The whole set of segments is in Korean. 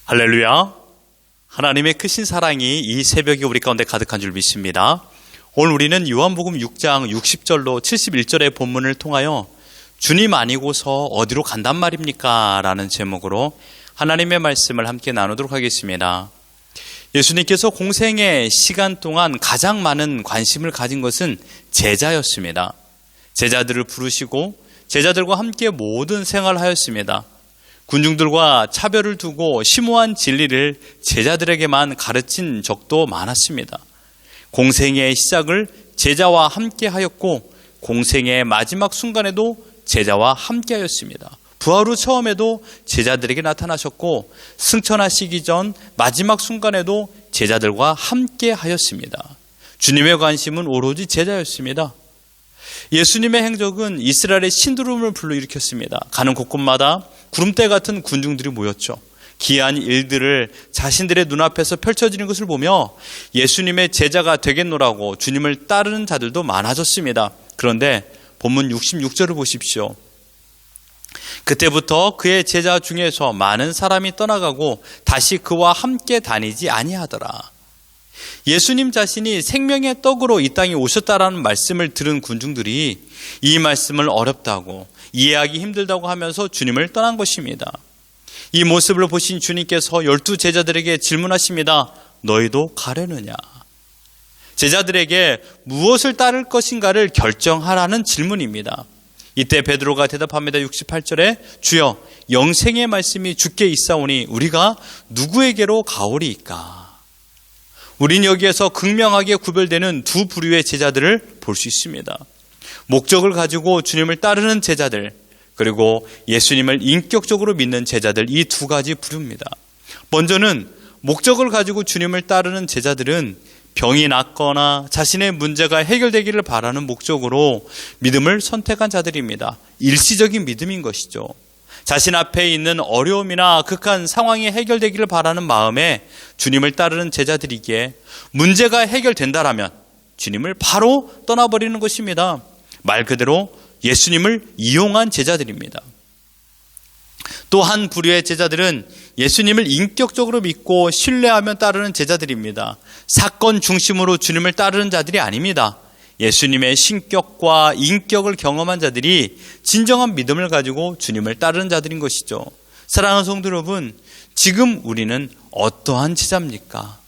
할렐루야. 하나님의 크신 사랑이 이 새벽에 우리 가운데 가득한 줄 믿습니다. 오늘 우리는 요한복음 6장 60절로 71절의 본문을 통하여 주님 아니고서 어디로 간단 말입니까? 라는 제목으로 하나님의 말씀을 함께 나누도록 하겠습니다. 예수님께서 공생의 시간 동안 가장 많은 관심을 가진 것은 제자였습니다. 제자들을 부르시고 제자들과 함께 모든 생활을 하였습니다. 군중들과 차별을 두고 심오한 진리를 제자들에게만 가르친 적도 많았습니다. 공생의 시작을 제자와 함께 하였고 공생의 마지막 순간에도 제자와 함께 하였습니다. 부활 후 처음에도 제자들에게 나타나셨고 승천하시기 전 마지막 순간에도 제자들과 함께 하였습니다. 주님의 관심은 오로지 제자였습니다. 예수님의 행적은 이스라엘의 신두름을 불러일으켰습니다. 가는 곳곳마다 구름대 같은 군중들이 모였죠. 기이한 일들을 자신들의 눈앞에서 펼쳐지는 것을 보며 예수님의 제자가 되겠노라고 주님을 따르는 자들도 많아졌습니다. 그런데 본문 66절을 보십시오. 그때부터 그의 제자 중에서 많은 사람이 떠나가고 다시 그와 함께 다니지 아니하더라. 예수님 자신이 생명의 떡으로 이 땅에 오셨다라는 말씀을 들은 군중들이 이 말씀을 어렵다고 이해하기 힘들다고 하면서 주님을 떠난 것입니다. 이 모습을 보신 주님께서 12 제자들에게 질문하십니다. 너희도 가려느냐? 제자들에게 무엇을 따를 것인가를 결정하라는 질문입니다. 이때 베드로가 대답합니다. 68절에 주여 영생의 말씀이 주께 있사오니 우리가 누구에게로 가오리이까? 우린 여기에서 극명하게 구별되는 두 부류의 제자들을 볼 수 있습니다. 목적을 가지고 주님을 따르는 제자들, 그리고 예수님을 인격적으로 믿는 제자들, 이 두 가지 부류입니다. 먼저는 목적을 가지고 주님을 따르는 제자들은 병이 낫거나 자신의 문제가 해결되기를 바라는 목적으로 믿음을 선택한 자들입니다. 일시적인 믿음인 것이죠. 자신 앞에 있는 어려움이나 극한 상황이 해결되기를 바라는 마음에 주님을 따르는 제자들이기에 문제가 해결된다라면 주님을 바로 떠나버리는 것입니다. 말 그대로 예수님을 이용한 제자들입니다. 또 한 부류의 제자들은 예수님을 인격적으로 믿고 신뢰하며 따르는 제자들입니다. 사건 중심으로 주님을 따르는 자들이 아닙니다. 예수님의 신격과 인격을 경험한 자들이 진정한 믿음을 가지고 주님을 따르는 자들인 것이죠. 사랑하는 성도 여러분, 지금 우리는 어떠한 제자입니까?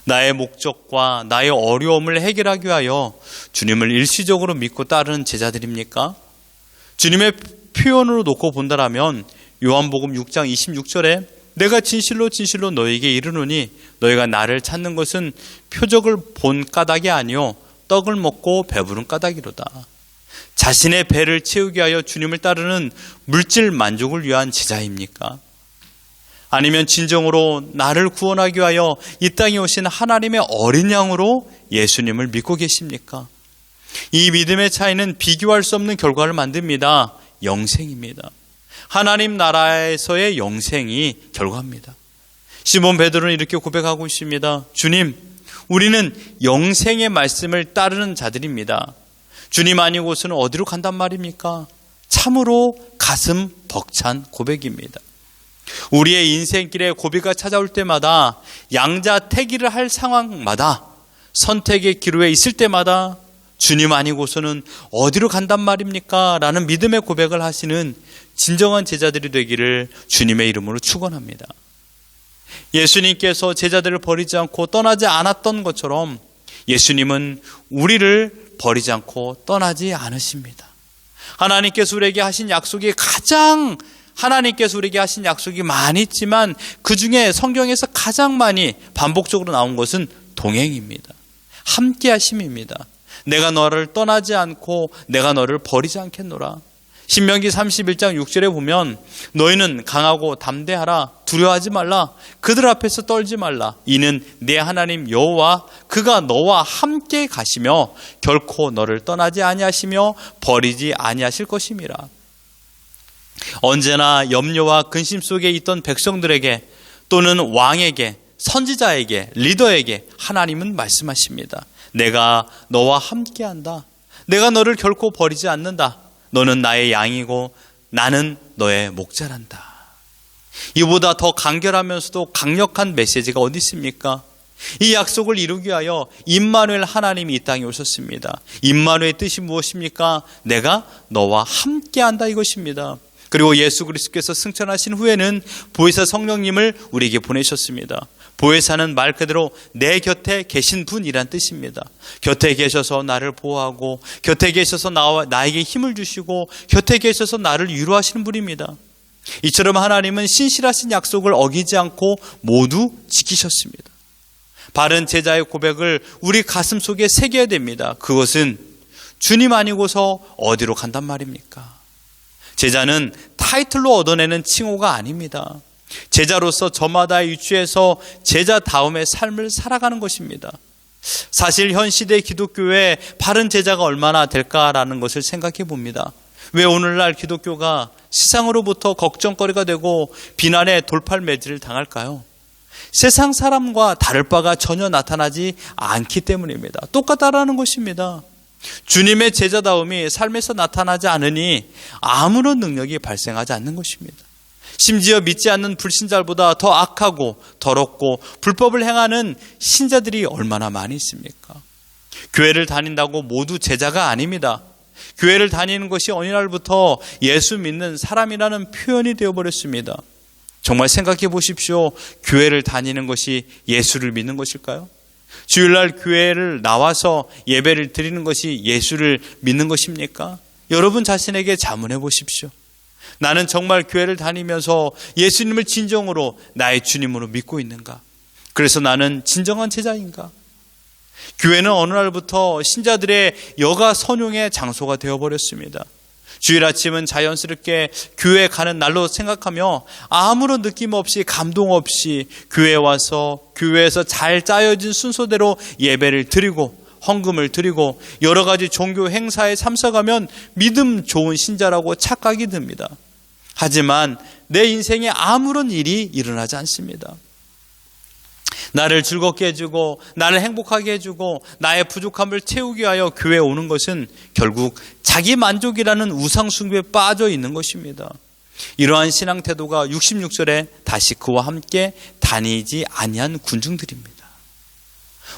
나의 목적과 나의 어려움을 해결하기 위하여 주님을 일시적으로 믿고 따르는 제자들입니까? 주님의 표현으로 놓고 본다라면 요한복음 6장 26절에 내가 진실로 진실로 너희에게 이르노니 너희가 나를 찾는 것은 표적을 본 까닭이 아니요 떡을 먹고 배부른 까닭이로다. 자신의 배를 채우기 위하여 주님을 따르는 물질 만족을 위한 제자입니까? 아니면 진정으로 나를 구원하기 위하여 이 땅에 오신 하나님의 어린 양으로 예수님을 믿고 계십니까? 이 믿음의 차이는 비교할 수 없는 결과를 만듭니다. 영생입니다. 하나님 나라에서의 영생이 결과입니다. 시몬 베드로는 이렇게 고백하고 있습니다. 주님, 우리는 영생의 말씀을 따르는 자들입니다. 주님 아니고서는 어디로 간단 말입니까? 참으로 가슴 벅찬 고백입니다. 우리의 인생길에 고비가 찾아올 때마다 양자택일을 할 상황마다 선택의 기로에 있을 때마다 주님 아니고서는 어디로 간단 말입니까? 라는 믿음의 고백을 하시는 진정한 제자들이 되기를 주님의 이름으로 축원합니다. 예수님께서 제자들을 버리지 않고 떠나지 않았던 것처럼 예수님은 우리를 버리지 않고 떠나지 않으십니다. 하나님께서 우리에게 하신 약속이 하나님께서 우리에게 하신 약속이 많이 있지만 그 중에 성경에서 가장 많이 반복적으로 나온 것은 동행입니다. 함께 하심입니다. 내가 너를 떠나지 않고 내가 너를 버리지 않겠노라. 신명기 31장 6절에 보면 너희는 강하고 담대하라. 두려워하지 말라. 그들 앞에서 떨지 말라. 이는 네 하나님 여호와 그가 너와 함께 가시며 결코 너를 떠나지 아니하시며 버리지 아니하실 것임이라. 언제나 염려와 근심 속에 있던 백성들에게 또는 왕에게, 선지자에게, 리더에게 하나님은 말씀하십니다. 내가 너와 함께한다. 내가 너를 결코 버리지 않는다. 너는 나의 양이고 나는 너의 목자란다. 이보다 더 간결하면서도 강력한 메시지가 어디 있습니까? 이 약속을 이루기 위하여 임마누엘 하나님이 이 땅에 오셨습니다. 임마누엘의 뜻이 무엇입니까? 내가 너와 함께한다 이것입니다. 그리고 예수 그리스도께서 승천하신 후에는 보혜사 성령님을 우리에게 보내셨습니다. 보혜사는 말 그대로 내 곁에 계신 분이란 뜻입니다. 곁에 계셔서 나를 보호하고, 곁에 계셔서 나에게 힘을 주시고, 곁에 계셔서 나를 위로하시는 분입니다. 이처럼 하나님은 신실하신 약속을 어기지 않고 모두 지키셨습니다. 바른 제자의 고백을 우리 가슴 속에 새겨야 됩니다. 그것은 주님 아니고서 어디로 간단 말입니까? 제자는 타이틀로 얻어내는 칭호가 아닙니다. 제자로서 저마다의 위치에서 제자다움의 삶을 살아가는 것입니다. 사실 현 시대 기독교에 바른 제자가 얼마나 될까라는 것을 생각해 봅니다. 왜 오늘날 기독교가 세상으로부터 걱정거리가 되고 비난의 돌팔매질을 당할까요? 세상 사람과 다를 바가 전혀 나타나지 않기 때문입니다. 똑같다라는 것입니다. 주님의 제자다움이 삶에서 나타나지 않으니 아무런 능력이 발생하지 않는 것입니다. 심지어 믿지 않는 불신자보다 더 악하고 더럽고 불법을 행하는 신자들이 얼마나 많이 있습니까? 교회를 다닌다고 모두 제자가 아닙니다. 교회를 다니는 것이 어느 날부터 예수 믿는 사람이라는 표현이 되어버렸습니다. 정말 생각해 보십시오. 교회를 다니는 것이 예수를 믿는 것일까요? 주일날 교회를 나와서 예배를 드리는 것이 예수를 믿는 것입니까? 여러분 자신에게 자문해 보십시오. 나는 정말 교회를 다니면서 예수님을 진정으로 나의 주님으로 믿고 있는가? 그래서 나는 진정한 제자인가? 교회는 어느 날부터 신자들의 여가 선용의 장소가 되어버렸습니다. 주일 아침은 자연스럽게 교회에 가는 날로 생각하며 아무런 느낌 없이 감동 없이 교회에 와서 교회에서 잘 짜여진 순서대로 예배를 드리고 헌금을 드리고 여러 가지 종교 행사에 참석하면 믿음 좋은 신자라고 착각이 듭니다. 하지만 내 인생에 아무런 일이 일어나지 않습니다. 나를 즐겁게 해주고 나를 행복하게 해주고 나의 부족함을 채우기 위하여 교회에 오는 것은 결국 자기 만족이라는 우상 숭배에 빠져 있는 것입니다. 이러한 신앙 태도가 66절에 다시 그와 함께 다니지 아니한 군중들입니다.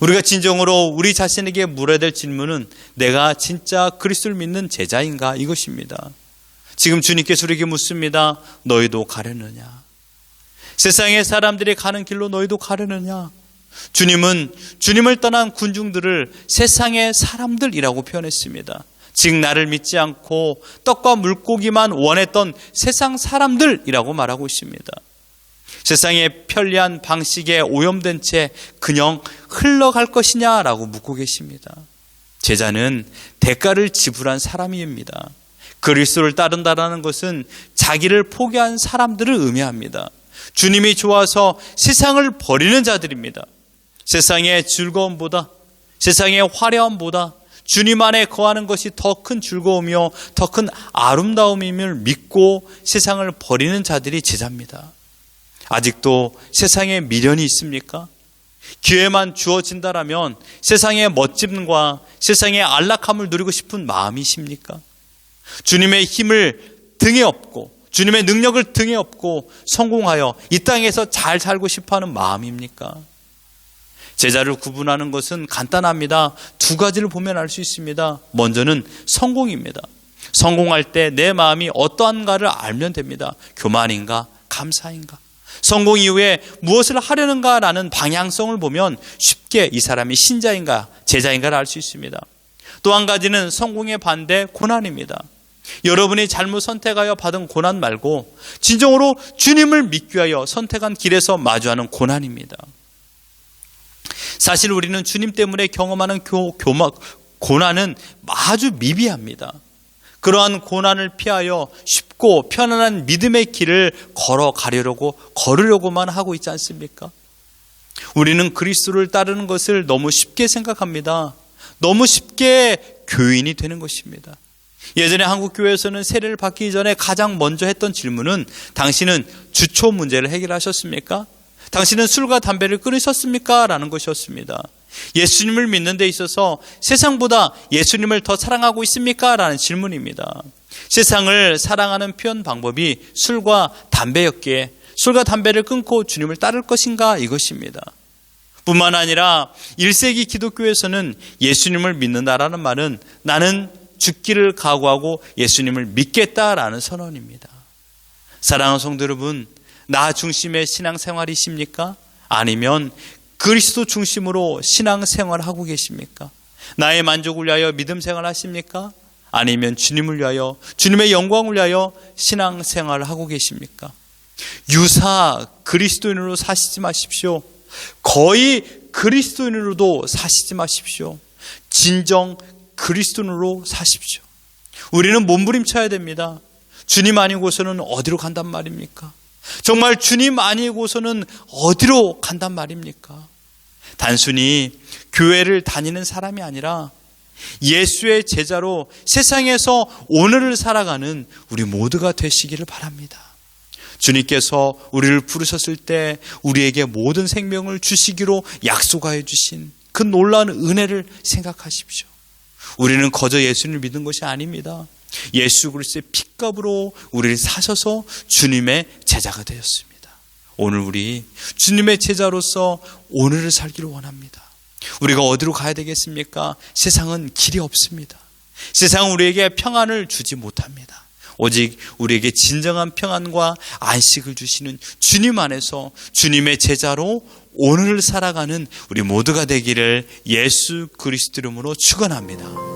우리가 진정으로 우리 자신에게 물어야 될 질문은 내가 진짜 그리스도를 믿는 제자인가 이것입니다. 지금 주님께서 우리에게 묻습니다. 너희도 가려느냐? 세상의 사람들이 가는 길로 너희도 가려느냐? 주님은 주님을 떠난 군중들을 세상의 사람들이라고 표현했습니다. 즉 나를 믿지 않고 떡과 물고기만 원했던 세상 사람들이라고 말하고 있습니다. 세상의 편리한 방식에 오염된 채 그냥 흘러갈 것이냐라고 묻고 계십니다. 제자는 대가를 지불한 사람입니다. 그리스도를 따른다라는 것은 자기를 포기한 사람들을 의미합니다. 주님이 좋아서 세상을 버리는 자들입니다. 세상의 즐거움보다, 세상의 화려함보다 주님 안에 거하는 것이 더 큰 즐거움이요 더 큰 아름다움임을 믿고 세상을 버리는 자들이 제자입니다. 아직도 세상에 미련이 있습니까? 기회만 주어진다라면 세상의 멋짐과 세상의 안락함을 누리고 싶은 마음이십니까? 주님의 힘을 등에 업고 주님의 능력을 등에 업고 성공하여 이 땅에서 잘 살고 싶어하는 마음입니까? 제자를 구분하는 것은 간단합니다. 두 가지를 보면 알 수 있습니다. 먼저는 성공입니다. 성공할 때 내 마음이 어떠한가를 알면 됩니다. 교만인가? 감사인가? 성공 이후에 무엇을 하려는가라는 방향성을 보면 쉽게 이 사람이 신자인가 제자인가를 알 수 있습니다. 또 한 가지는 성공의 반대 고난입니다. 여러분이 잘못 선택하여 받은 고난 말고 진정으로 주님을 믿기 위하여 선택한 길에서 마주하는 고난입니다. 사실 우리는 주님 때문에 경험하는 고난은 아주 미비합니다. 그러한 고난을 피하여 쉽고 편안한 믿음의 길을 걸으려고만 하고 있지 않습니까? 우리는 그리스도를 따르는 것을 너무 쉽게 생각합니다. 너무 쉽게 교인이 되는 것입니다. 예전에 한국교회에서는 세례를 받기 전에 가장 먼저 했던 질문은 당신은 주초 문제를 해결하셨습니까? 당신은 술과 담배를 끊으셨습니까? 라는 것이었습니다. 예수님을 믿는 데 있어서 세상보다 예수님을 더 사랑하고 있습니까? 라는 질문입니다. 세상을 사랑하는 표현 방법이 술과 담배였기에 술과 담배를 끊고 주님을 따를 것인가? 이것입니다. 뿐만 아니라 1세기 기독교에서는 예수님을 믿는다라는 말은 나는 죽기를 각오하고 예수님을 믿겠다라는 선언입니다. 사랑하는 성도 여러분, 나 중심의 신앙생활이십니까? 아니면 그리스도 중심으로 신앙생활하고 계십니까? 나의 만족을 위하여 믿음생활 하십니까? 아니면 주님을 위하여, 주님의 영광을 위하여 신앙생활을 하고 계십니까? 유사 그리스도인으로 사시지 마십시오. 거의 그리스도인으로도 사시지 마십시오. 진정 그리스도인으로 사십시오. 우리는 몸부림쳐야 됩니다. 주님 아니고서는 어디로 간단 말입니까? 정말 주님 아니고서는 어디로 간단 말입니까? 단순히 교회를 다니는 사람이 아니라 예수의 제자로 세상에서 오늘을 살아가는 우리 모두가 되시기를 바랍니다. 주님께서 우리를 부르셨을 때 우리에게 모든 생명을 주시기로 약속하여 주신 그 놀라운 은혜를 생각하십시오. 우리는 거저 예수님을 믿는 것이 아닙니다. 예수 그리스도의 핏값으로 우리를 사셔서 주님의 제자가 되었습니다. 오늘 우리 주님의 제자로서 오늘을 살기를 원합니다. 우리가 어디로 가야 되겠습니까? 세상은 길이 없습니다. 세상은 우리에게 평안을 주지 못합니다. 오직 우리에게 진정한 평안과 안식을 주시는 주님 안에서 주님의 제자로 오늘을 살아가는 우리 모두가 되기를 예수 그리스도 이름으로 축원합니다.